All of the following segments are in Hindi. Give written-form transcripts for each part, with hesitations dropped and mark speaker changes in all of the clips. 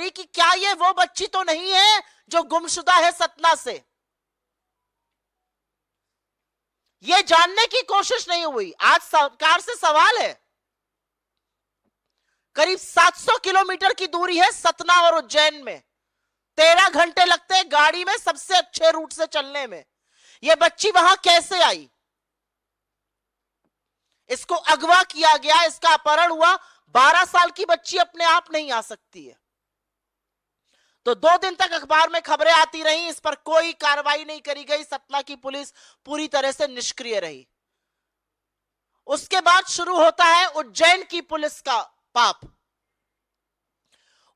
Speaker 1: करी कि क्या ये वो बच्ची तो नहीं है जो गुमशुदा है सतना से। ये जानने की कोशिश नहीं हुई। आज सरकार से सवाल है, करीब 700 किलोमीटर की दूरी है सतना और उज्जैन में, 13 घंटे लगते हैं गाड़ी में सबसे अच्छे रूट से चलने में। यह बच्ची वहां कैसे आई? इसको अगवा किया गया, इसका अपहरण हुआ। 12 साल की बच्ची अपने आप नहीं आ सकती है। तो 2 दिन तक अखबार में खबरें आती रही, इस पर कोई कार्रवाई नहीं करी गई। सतना की पुलिस पूरी तरह से निष्क्रिय रही। उसके बाद शुरू होता है उज्जैन की पुलिस का पाप।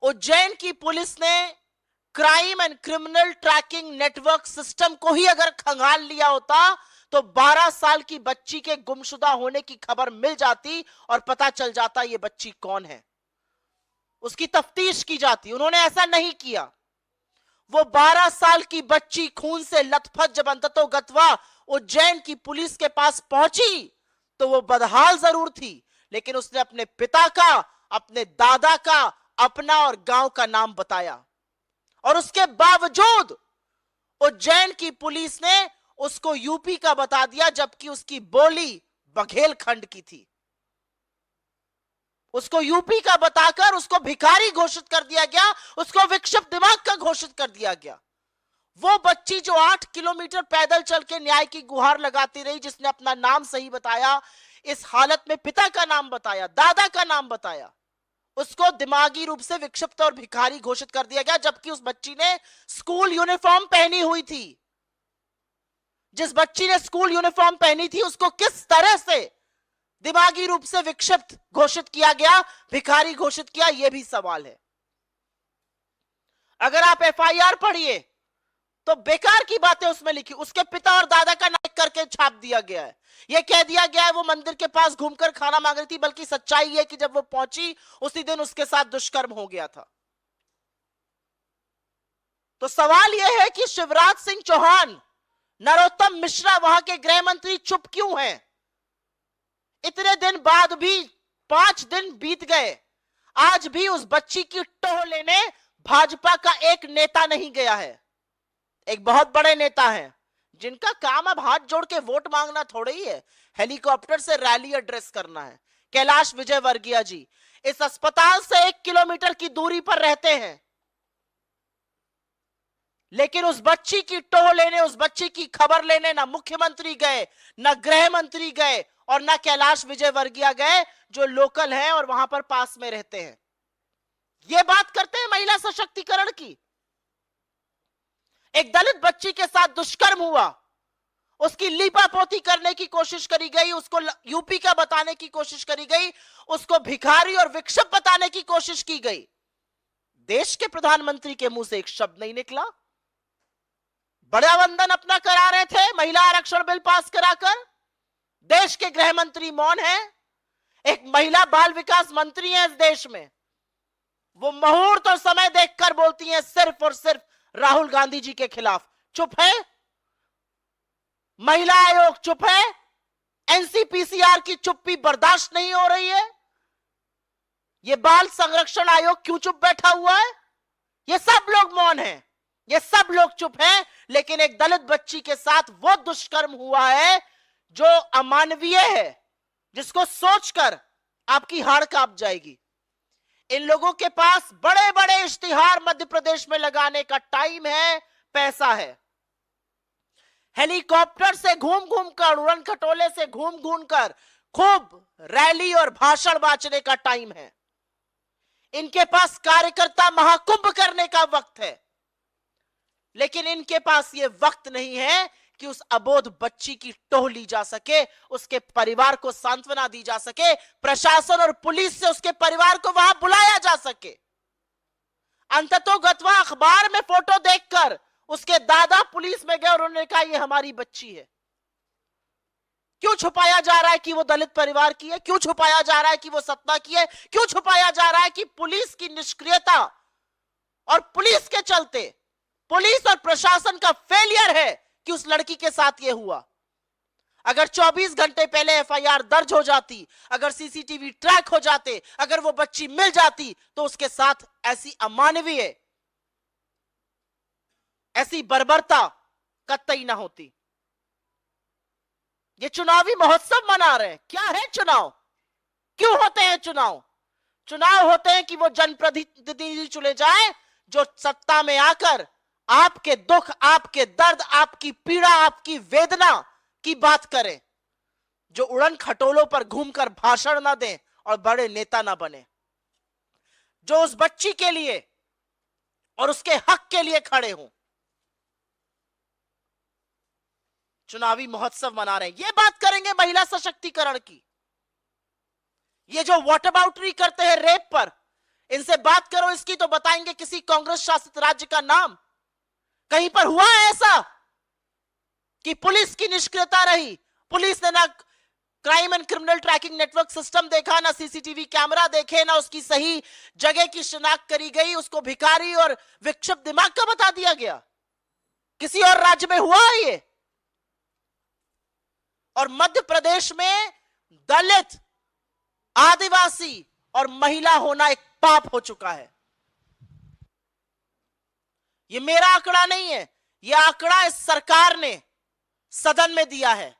Speaker 1: उज्जैन की पुलिस ने crime and criminal tracking network system को ही अगर खंगाल लिया होता तो 12 साल की बच्ची के गुमशुदा होने की खबर मिल जाती और पता चल जाता ये बच्ची कौन है, उसकी तफ्तीश की जाती। उन्होंने ऐसा नहीं किया। वो 12 साल की बच्ची खून से लथपथ जब अंततोगत्वा उज्जैन की पुलिस के पास पहुंची तो वो बदहाल जरूर थी, लेकिन उसने अपने पिता का, अपने दादा का, अपना और गांव का नाम बताया। और उसके बावजूद उज्जैन की पुलिस ने उसको यूपी का बता दिया, जबकि उसकी बोली बघेलखंड की थी। उसको यूपी का बताकर उसको भिखारी घोषित कर दिया गया, उसको विक्षिप्त दिमाग का घोषित कर दिया गया। वो बच्ची जो 8 किलोमीटर पैदल चल के न्याय की गुहार लगाती रही, जिसने अपना नाम सही बताया, इस हालत में पिता का नाम बताया, दादा का नाम बताया, उसको दिमागी रूप से विक्षिप्त और भिखारी घोषित कर दिया गया। जबकि उस बच्ची ने स्कूल यूनिफॉर्म पहनी हुई थी। जिस बच्ची ने स्कूल यूनिफॉर्म पहनी थी उसको किस तरह से दिमागी रूप से विक्षिप्त घोषित किया गया, भिखारी घोषित किया, यह भी सवाल है। अगर आप एफआईआर पढ़िए तो बेकार की बातें उसमें लिखी। उसके पिता और दादा का नाम करके छाप दिया गया है। यह कह दिया गया है वो मंदिर के पास घूमकर खाना मांग रही थी, बल्कि सच्चाई है कि जब वो पहुंची उसी दिन उसके साथ दुष्कर्म हो गया था। तो सवाल यह है कि शिवराज सिंह चौहान, नरोत्तम मिश्रा, वहां के गृह मंत्री चुप क्यों हैं? इतने दिन बाद भी, 5 दिन बीत गए, आज भी उस बच्ची की टोह लेने भाजपा का एक नेता नहीं गया है। एक बहुत बड़े नेता हैं जिनका काम अब हाथ जोड़ के वोट मांगना थोड़ा ही है, हेलीकॉप्टर से रैली एड्रेस करना है। कैलाश विजयवर्गीय जी इस अस्पताल से 1 किलोमीटर की दूरी पर रहते हैं, लेकिन उस बच्ची की टोह लेने, उस बच्ची की खबर लेने ना मुख्यमंत्री गए, ना गृह मंत्री गए और ना कैलाश विजयवर्गीय गए, जो लोकल हैं और वहां पर पास में रहते हैं। ये बात करते हैं महिला सशक्तिकरण की। एक दलित बच्ची के साथ दुष्कर्म हुआ, उसकी लीपापोती करने की कोशिश करी गई, उसको यूपी का बताने की कोशिश करी गई, उसको भिखारी और विक्षिप्त बताने की कोशिश की गई। देश के प्रधानमंत्री के मुंह से एक शब्द नहीं निकला। बड़ा वंदन अपना करा रहे थे महिला आरक्षण बिल पास कराकर, देश के गृह मंत्री मौन है। एक महिला बाल विकास मंत्री है इस देश में, वो मुहूर्त और समय देखकर बोलती हैं सिर्फ और सिर्फ राहुल गांधी जी के खिलाफ। चुप है। महिला आयोग चुप है। एनसीपीसीआर की चुप्पी बर्दाश्त नहीं हो रही है। ये बाल संरक्षण आयोग क्यों चुप बैठा हुआ है? ये सब लोग मौन हैं, ये सब लोग चुप हैं। लेकिन एक दलित बच्ची के साथ वो दुष्कर्म हुआ है जो अमानवीय है, जिसको सोचकर आपकी हाड़ कांप जाएगी। इन लोगों के पास बड़े बड़े इश्तिहार मध्य प्रदेश में लगाने का टाइम है, पैसा है। हेलीकॉप्टर से घूम घूम कर, उड़न खटोले से घूम घूम कर खूब रैली और भाषण बांटने का टाइम है। इनके पास कार्यकर्ता महाकुंभ करने का वक्त है, लेकिन इनके पास यह वक्त नहीं है कि उस अबोध बच्ची की टोह ली जा सके, उसके परिवार को सांत्वना दी जा सके, प्रशासन और पुलिस से उसके परिवार को वहां बुलाया जा सके। अंततोगत्वा अखबार में फोटो देखकर उसके दादा पुलिस में गए और उन्होंने कहा ये हमारी बच्ची है। क्यों छुपाया जा रहा है कि वो दलित परिवार की है? क्यों छुपाया जा रहा है कि वो सतना की है? क्यों छुपाया जा रहा है कि पुलिस की निष्क्रियता और पुलिस के चलते, पुलिस और प्रशासन का फेलियर है कि उस लड़की के साथ यह हुआ? अगर 24 घंटे पहले एफआईआर दर्ज हो जाती, अगर सीसीटीवी ट्रैक हो जाते, अगर वो बच्ची मिल जाती, तो उसके साथ ऐसी अमानवीय, ऐसी बर्बरता कतई ना होती। ये चुनावी महोत्सव मना रहे हैं। क्या है चुनाव? क्यों होते हैं चुनाव? चुनाव होते हैं कि वो जनप्रतिनिधि चुने जाए जो सत्ता में आकर आपके दुख, आपके दर्द, आपकी पीड़ा, आपकी वेदना की बात करें, जो उड़न खटोलों पर घूमकर भाषण ना दें और बड़े नेता ना बने, जो उस बच्ची के लिए और उसके हक के लिए खड़े हों। चुनावी महोत्सव मना रहे हैं। ये बात करेंगे महिला सशक्तिकरण की। ये जो वॉटअबाउटरी करते हैं रेप पर, इनसे बात करो इसकी तो बताएंगे किसी कांग्रेस शासित राज्य का नाम। कहीं पर हुआ है ऐसा कि पुलिस की निष्क्रियता रही? पुलिस ने ना crime and criminal tracking network system देखा, ना सीसीटीवी कैमरा देखे, ना उसकी सही जगह की शिनाख्त करी गई, उसको भिखारी और विक्षिप्त दिमाग का बता दिया गया। किसी और राज्य में हुआ है ये? और मध्य प्रदेश में दलित, आदिवासी और महिला होना एक पाप हो चुका है। ये मेरा आंकड़ा नहीं है, यह आंकड़ा इस सरकार ने सदन में दिया है।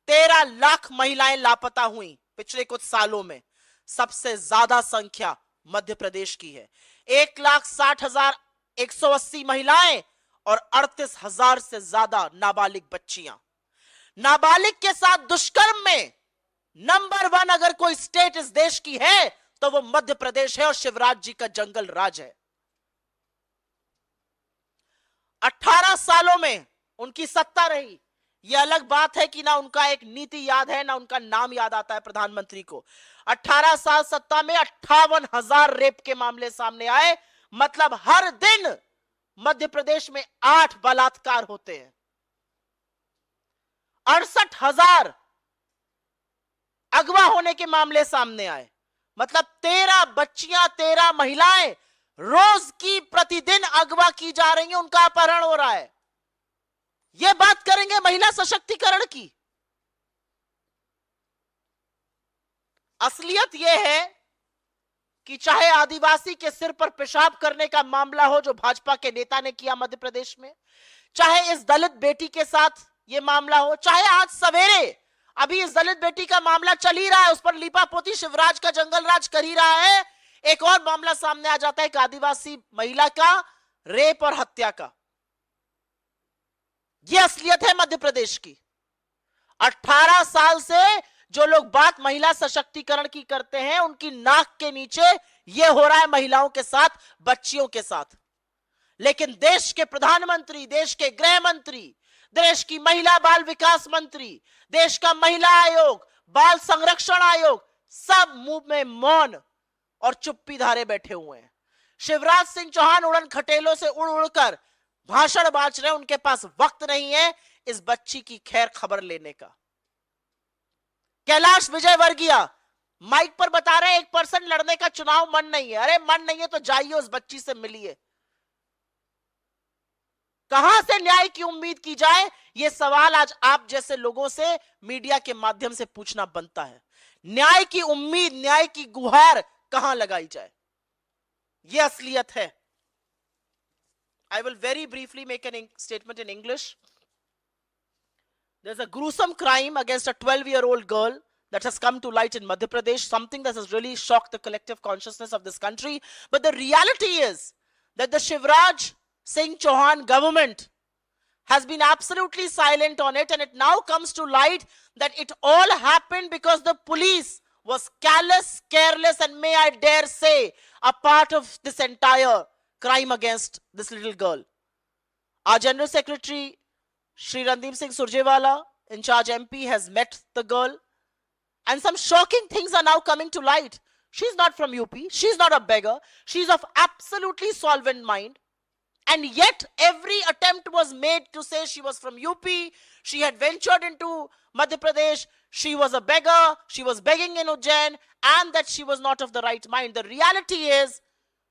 Speaker 1: 13 लाख महिलाएं लापता हुई पिछले कुछ सालों में। सबसे ज्यादा संख्या मध्य प्रदेश की है। 1,60,180 महिलाएं और 38,000 से ज्यादा नाबालिग बच्चियां। नाबालिग के साथ दुष्कर्म में नंबर 1 अगर कोई स्टेट इस देश की है तो वो मध्य प्रदेश है और शिवराज जी का जंगल राज है। 18 सालों में उनकी सत्ता रही। यह अलग बात है कि ना उनका एक नीति याद है, ना उनका नाम याद आता है प्रधानमंत्री को। 18 साल सत्ता में 58,000 रेप के मामले सामने आए। मतलब हर दिन मध्य प्रदेश में 8 बलात्कार होते हैं। 68,000 अगवा होने के मामले सामने आए। मतलब 13 बच्चियां, 13 महिलाएं रोज की प्रतिदिन अगवा की जा रही हैं, उनका अपहरण हो रहा है। यह बात करेंगे महिला सशक्तिकरण की। असलियत यह है कि चाहे आदिवासी के सिर पर पेशाब करने का मामला हो जो भाजपा के नेता ने किया मध्य प्रदेश में, चाहे इस दलित बेटी के साथ यह मामला हो, चाहे आज सवेरे अभी इस दलित बेटी का मामला चल ही रहा है, उस पर लीपापोती शिवराज का जंगल राज कर ही रहा है, एक और मामला सामने आ जाता है एक आदिवासी महिला का रेप और हत्या का। यह असलियत है मध्य प्रदेश की। 18 साल से जो लोग बात महिला सशक्तिकरण की करते हैं, उनकी नाक के नीचे यह हो रहा है महिलाओं के साथ, बच्चियों के साथ। लेकिन देश के प्रधानमंत्री, देश के गृह मंत्री, देश की महिला बाल विकास मंत्री, देश का महिला आयोग, बाल संरक्षण आयोग, सब मुंह में मौन और चुप्पी धारे बैठे हुए हैं। शिवराज सिंह चौहान उड़न खटेलों से उड़ उड़कर भाषण बांच रहे हैं, उनके पास वक्त नहीं है इस बच्ची की खैर खबर लेने का। कैलाश विजयवर्गीय माइक पर बता रहे हैं 1% लड़ने का चुनाव मन नहीं है। अरे मन नहीं है तो जाइए उस बच्ची से मिलिए। कहां से न्याय की उम्मीद की जाए, यह सवाल आज आप जैसे लोगों से मीडिया के माध्यम से पूछना बनता है। न्याय की उम्मीद, न्याय की गुहार कहां लगाई जाए, यह असलियत है। I will very briefly make a statement in English. There's a gruesome crime against a 12-year-old girl that has come to light in Madhya Pradesh, something that has really shocked the collective consciousness of this country. But the reality is that the Shivraj Singh Chauhan government has been absolutely silent on it, and it now comes to light that it all happened because the police was callous, careless, and may I dare say, a part of this entire crime against this little girl. Our General Secretary, Shri Randeep Singh Surjewala, in charge MP, has met the girl. And some shocking things are now coming to light. She's not from UP. She's not a beggar. She's of absolutely solvent mind. And yet, every attempt was made to say she was from UP. She had ventured into Madhya Pradesh. She was a beggar. She was begging in Ujjain. And that she was not of the right mind. The reality is,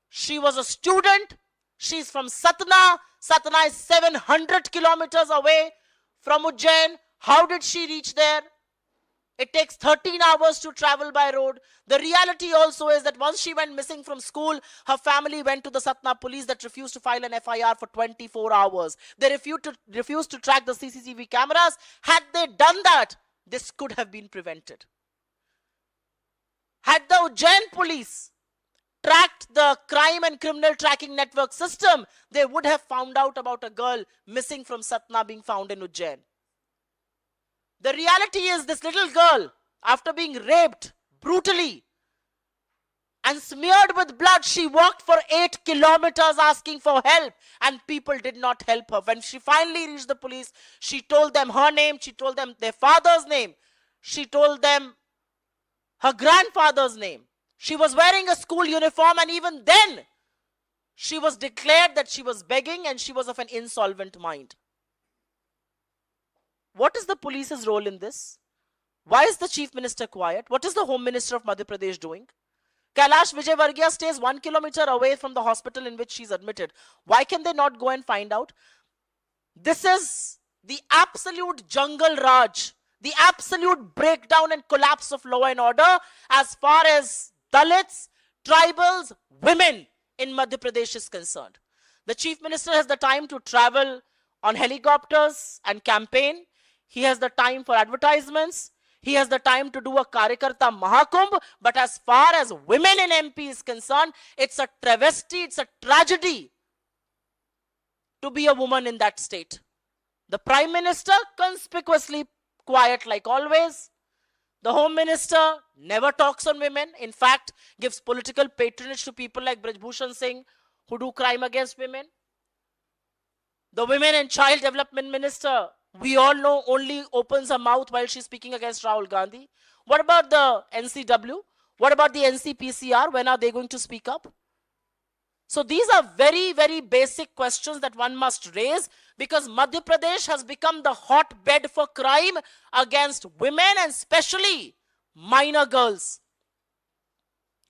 Speaker 1: she was a student. She's from Satna. Satna is 700 kilometers away from Ujjain. How did she reach there? It takes 13 hours to travel by road. The reality also is that once she went missing from school, her family went to the Satna police that refused to file an FIR for 24 hours. They refused to track the CCTV cameras. Had they done that, this could have been prevented. Had the Ujjain police tracked the crime and criminal tracking network system, they would have found out about a girl missing from Satna being found in Ujjain. The reality is this little girl, after being raped brutally and smeared with blood, she walked for 8 kilometers asking for help, and people did not help her. When she finally reached the police, she told them her name, she told them their father's name, she told them her grandfather's name. She was wearing a school uniform, and even then, she was declared that she was begging and she was of an insolvent mind. What is the police's role in this? Why is the chief minister quiet? What is the home minister of Madhya Pradesh doing? Kailash Vijayvargiya stays 1 kilometer away from the hospital in which she's admitted. Why can they not go and find out? This is the absolute jungle raj, the absolute breakdown and collapse of law and order as far as Dalits, tribals, women in Madhya Pradesh is concerned. The chief minister has the time to travel on helicopters and campaign. He has the time for advertisements. He has the time to do a Karyakarta Mahakumbh. But as far as women in MP is concerned, it's a travesty, it's a tragedy to be a woman in that state. The Prime Minister, conspicuously quiet like always. The Home Minister never talks on women. In fact, gives political patronage to people like Brij Bhushan Singh who do crime against women. The Women and Child Development Minister, we all know, only opens her mouth while she's speaking against Rahul Gandhi. What about the NCW? What about the NCPCR? When are they going to speak up? So these are very, very basic questions that one must raise, because Madhya Pradesh has become the hotbed for crime against women and especially minor girls.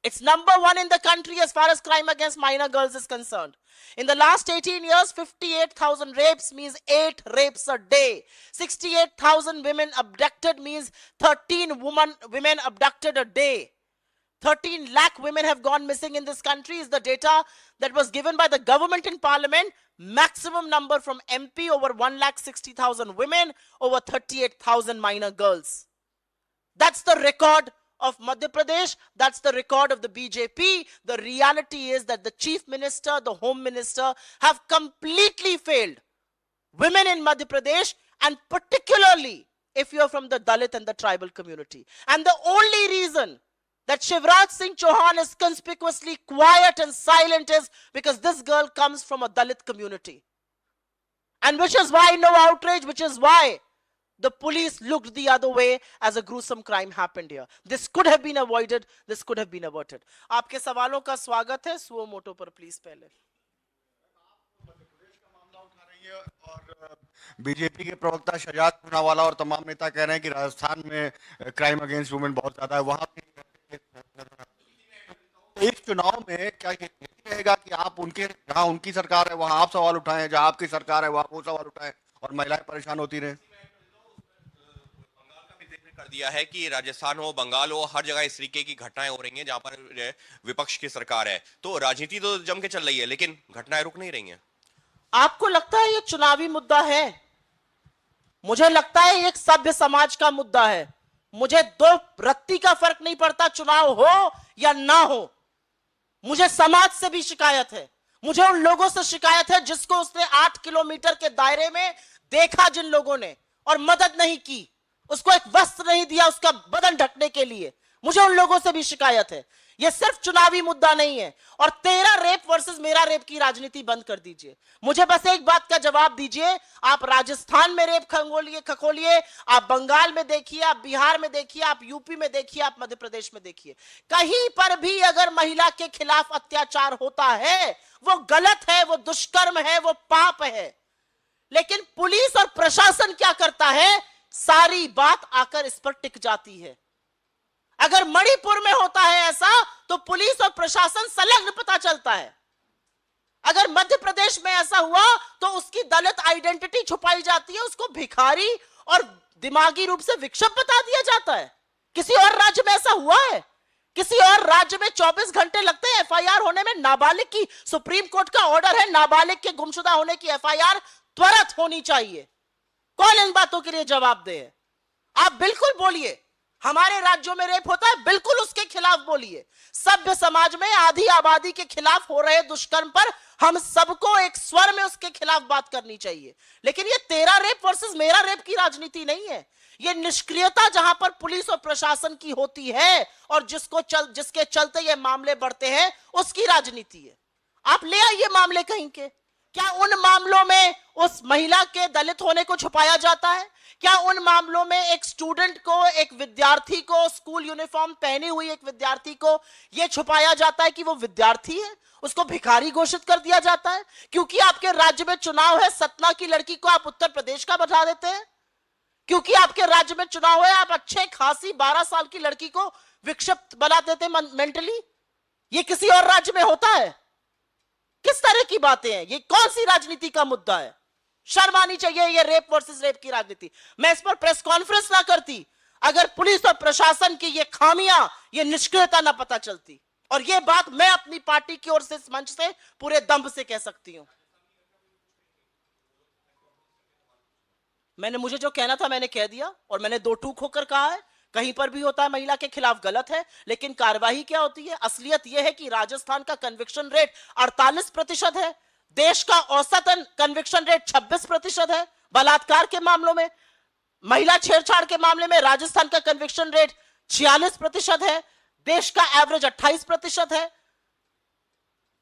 Speaker 1: It's number 1 in the country as far as crime against minor girls is concerned. In the last 18 years, 58,000 rapes means 8 rapes a day. 68,000 women abducted means 13 women abducted a day. 13 lakh women have gone missing in this country is the data that was given by the government in parliament. Maximum number from MP, over 1,60,000 women, over 38,000 minor girls. That's the record of Madhya Pradesh. That's the record of the BJP. The reality is that the chief minister, the home minister have completely failed women in Madhya Pradesh, and particularly if you're from the Dalit and the tribal community. And the only reason that Shivraj Singh Chauhan is conspicuously quiet and silent is because this girl comes from a Dalit community. And which is why no outrage, which is why the police looked the other way as a gruesome crime happened here. This could have been avoided. This could have been averted. आपके सवालों का स्वागत है. सुओ मोटो पर प्लीज पहले.
Speaker 2: और बीजेपी के प्रवक्ता शजाद पूनावाला और तमाम नेता कह रहे हैं कि राजस्थान में क्राइम अगेंस्ट वुमेन बहुत ज्यादा है. वहां इस चुनाव में क्या ये रहेगा कि आप उनके, जहां उनकी सरकार है वहां आप सवाल उठाएं, जहां आपकी सरकार है वहां वो सवाल उठाएं और महिलाएं परेशान होती रहे?
Speaker 3: कर दिया है कि राजस्थान हो, बंगाल हो, हर जगह इस तरीके की घटनाएं हो रही हैं जहां पर विपक्ष की सरकार है. तो राजनीति तो जम के चल रही है, लेकिन घटनाएं रुक नहीं रही हैं.
Speaker 1: आपको लगता है ये चुनावी मुद्दा है? मुझे लगता है ये एक सभ्य समाज का मुद्दा है. मुझे 2 रत्ती का फर्क नहीं पड़ता चुनाव हो या ना हो. मुझे समाज से भी शिकायत है. मुझे उन लोगों से शिकायत है जिसको उसने 8 किलोमीटर के दायरे में देखा, जिन लोगों ने, और मदद नहीं की, उसको एक वस्त्र नहीं दिया उसका बदन ढकने के लिए. मुझे उन लोगों से भी शिकायत है. यह सिर्फ चुनावी मुद्दा नहीं है. और तेरा रेप वर्सेस मेरा रेप की राजनीति बंद कर दीजिए. मुझे बस एक बात का जवाब दीजिए. आप राजस्थान में रेप खंगोलिए, आप बंगाल में देखिए, आप बिहार में देखिए, आप यूपी में देखिए, आप मध्य प्रदेश में देखिए. कहीं पर भी अगर महिला के खिलाफ अत्याचार होता है, वो गलत है, वो दुष्कर्म है, वो पाप है. लेकिन पुलिस और प्रशासन क्या करता है? सारी बात आकर इस पर टिक जाती है. अगर मणिपुर में होता है ऐसा, तो पुलिस और प्रशासन संलग्न पता चलता है. अगर मध्य प्रदेश में ऐसा हुआ तो उसकी दलित आइडेंटिटी छुपाई जाती है, उसको भिखारी और दिमागी रूप से विक्षिप्त बता दिया जाता है। किसी और राज्य में ऐसा हुआ है? किसी और राज्य में 24 घंटे लगते हैं एफआईआर होने में? नाबालिग की सुप्रीम कोर्ट का ऑर्डर है, नाबालिग के गुमशुदा होने की एफआईआर त्वरित होनी चाहिए। कौन इन बातों के लिए जवाबदेह है? आप बिल्कुल बोलिए, हमारे राज्यों में रेप होता है, बिल्कुल उसके खिलाफ बोलिए। सभ्य समाज में आधी आबादी के खिलाफ हो रहे दुष्कर्म पर हम सबको एक स्वर में उसके खिलाफ बात करनी चाहिए। लेकिन ये तेरा रेप वर्सेस मेरा रेप की राजनीति नहीं है। ये निष्क्रियता जहां पर पुलिस और प्रशासन की होती है और जिसके चलते ये मामले बढ़ते हैं, उसकी राजनीति है। आप ले आइए मामले कहीं के। क्या उन मामलों में उस महिला के दलित होने को छुपाया जाता है? क्या उन मामलों में एक स्टूडेंट को, एक विद्यार्थी को, स्कूल यूनिफॉर्म पहनी हुई एक विद्यार्थी को यह छुपाया जाता है कि वो विद्यार्थी है? उसको भिखारी घोषित कर दिया जाता है क्योंकि आपके राज्य में चुनाव है, सतना की लड़की को आप उत्तर प्रदेश का बता देते हैं। क्योंकि आपके राज्य में चुनाव है, आप अच्छे खासी 12 साल की लड़की को विक्षिप्त बना देते हैं मेंटली। ये किसी और राज्य में होता है? किस तरह की बातें हैं ये? कौन सी राजनीति का मुद्दा है? शर्म आनी चाहिए ये रेप वर्सेस रेप की राजनीति। मैं इस पर प्रेस कॉन्फ्रेंस ना करती अगर पुलिस और प्रशासन की ये खामियां, ये निष्क्रियता ना पता चलती। और ये बात मैं अपनी पार्टी की ओर से इस मंच से पूरे दम्भ से कह सकती हूं। मुझे जो कहना था मैंने कह दिया और मैंने दो टूक होकर कहा है। कहीं पर भी होता है महिला के खिलाफ गलत है, लेकिन कार्रवाई क्या होती है? असलियत यह है कि राजस्थान का कन्विक्शन रेट 48% है। देश का औसतन कन्विक्शन रेट 26% है। बलात्कार के मामलों में, महिला छेड़छाड़ के मामले में राजस्थान का कन्विक्शन रेट 46% है। देश का एवरेज 28% है।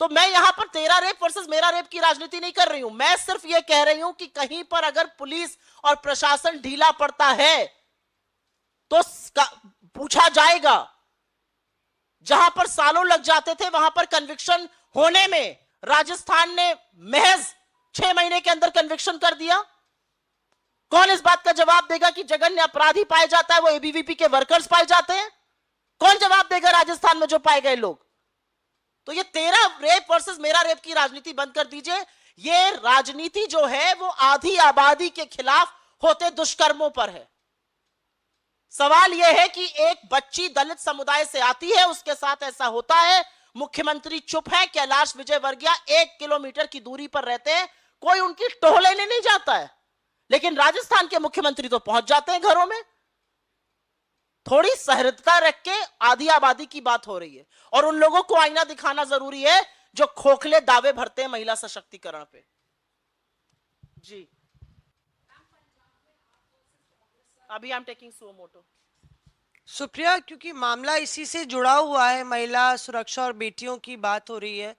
Speaker 1: तो मैं यहां पर तेरा रेप वर्सेस मेरा रेप की राजनीति नहीं कर रही हूं। मैं सिर्फ यह कह रही हूं कि कहीं पर अगर पुलिस और प्रशासन ढीला पड़ता है तो पूछा जाएगा। जहां पर सालों लग जाते थे वहां पर कन्विक्शन होने में राजस्थान ने महज 6 महीने के अंदर कन्विक्शन कर दिया। कौन इस बात का जवाब देगा कि जघन्य अपराधी पाए जाता है वो एबीवीपी के वर्कर्स पाए जाते हैं? कौन जवाब देगा राजस्थान में जो पाए गए लोग? तो ये तेरा रेप वर्सेस मेरा रेप की राजनीति बंद कर दीजिए। ये राजनीति जो है वो आधी आबादी के खिलाफ होते दुष्कर्मों पर है। सवाल यह है कि एक बच्ची दलित समुदाय से आती है, उसके साथ ऐसा होता है, मुख्यमंत्री चुप है। कैलाश विजयवर्गीय 1 किलोमीटर की दूरी पर रहते हैं, कोई उनकी टोह लेने नहीं जाता है। लेकिन राजस्थान के मुख्यमंत्री तो पहुंच जाते हैं घरों में। थोड़ी सहृदता रख के आधी आबादी की बात हो रही है और उन लोगों को आईना दिखाना जरूरी है जो खोखले दावे भरते हैं महिला सशक्तिकरण पे। जी, अभी आई एम टेकिंग सो मोटो।
Speaker 4: सुप्रिया, क्योंकि मामला इसी से जुड़ा हुआ है, महिला सुरक्षा और बेटियों की बात हो रही है।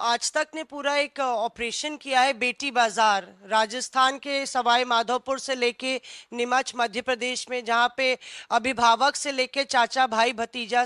Speaker 4: आज तक ने पूरा एक ऑपरेशन किया है बेटी बाजार, राजस्थान के सवाई माधोपुर से लेके नीमच मध्य प्रदेश में, जहां पे अभिभावक से लेके चाचा भाई भतीजा